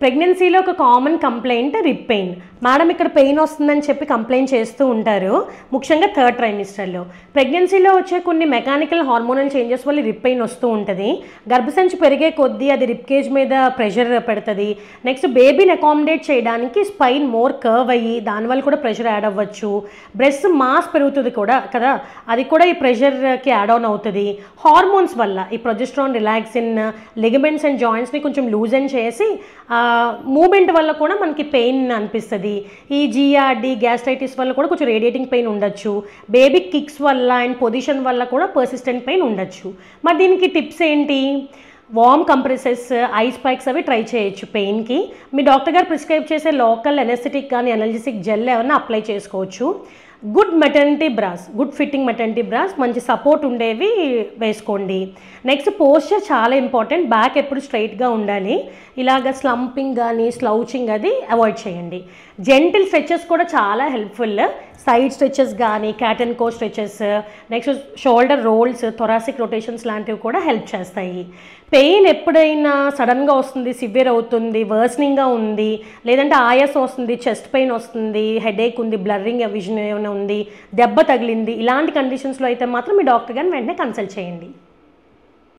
ప్రెగ్నెన్సీలో ఒక common complaint రిప్ pain. Madam ఇక్కడ పెయిన్ వస్తుందని చెప్పి కంప్లైంట్ చేస్తూ ఉంటారు, ముఖ్యంగా థర్డ్ ట్రైమిస్టర్లో. ప్రెగ్నెన్సీలో వచ్చే కొన్ని మెకానికల్ హార్మోనల్ చేంజెస్ వల్ల రిప్ పెయిన్ వస్తూ ఉంటుంది. గర్భసంచి పెరిగే కొద్దీ అది రిప్ కేజ్ మీద ప్రెషర్ పెడుతుంది. నెక్స్ట్ బేబీని అకామిడేట్ చేయడానికి స్పైన్ మోర్ కర్వ్ అయ్యి దానివల్ల కూడా ప్రెషర్ యాడ్ అవ్వచ్చు. బ్రెస్ట్ మాస్ పెరుగుతుంది కూడా కదా, అది కూడా ఈ ప్రెషర్కి యాడ్ ఆన్ అవుతుంది. హార్మోన్స్ వల్ల ఈ ప్రొజెస్ట్రాన్, రిలాక్సిన్ లిగమెంట్స్ అండ్ జాయింట్స్ని కొంచెం లూజన్ చేసి మూమెంట్ వల్ల కూడా మనకి పెయిన్ అనిపిస్తుంది. ఈ జిఆర్డి, గ్యాస్ట్రైటిస్ వల్ల కూడా కొంచెం రేడియేటింగ్ పెయిన్ ఉండొచ్చు. బేబీ కిక్స్ వల్ల అండ్ పొజిషన్ వల్ల కూడా పర్సిస్టెంట్ పెయిన్ ఉండొచ్చు. మరి దీనికి టిప్స్ ఏంటి? వార్మ్ కంప్రెసెస్, ఐస్ ప్యాక్స్ అవి ట్రై చేయొచ్చు పెయిన్కి. మీ డాక్టర్ గారు ప్రిస్క్రైబ్ చేసే లోకల్ ఎనెస్థెటిక్ కానీ ఎనర్జెటిక్ జెల్ ఏమన్నా అప్లై చేసుకోవచ్చు. Good maternity brass, good fitting maternity brass, మంచి సపోర్ట్ ఉండేవి వేసుకోండి. నెక్స్ట్ పోస్చర్ చాలా ఇంపార్టెంట్. బ్యాక్ ఎప్పుడు స్ట్రైట్గా ఉండాలి. ఇలాగ స్లంపింగ్ కానీ స్లౌచింగ్ అది అవాయిడ్ చేయండి. జెంటిల్ స్ట్రెచెస్ కూడా చాలా హెల్ప్ఫుల్. సైడ్ స్ట్రెచెస్ కానీ cat and cow stretches, next shoulder rolls, thoracic rotations లాంటివి కూడా హెల్ప్ చేస్తాయి. పెయిన్ ఎప్పుడైనా సడన్గా వస్తుంది, సివియర్ అవుతుంది, వర్సనింగ్గా ఉంది, లేదంటే ఆయాసం వస్తుంది, చెస్ట్ పెయిన్ వస్తుంది, హెడేక్ ఉంది, బ్లర్రింగ్ విజన్ ఏమైనా ఉంది, దెబ్బ తగిలింది, ఇలాంటి కండిషన్స్లో అయితే మాత్రం మీ డాక్టర్ గారిని వెంటనే కన్సల్ట్ చేయండి.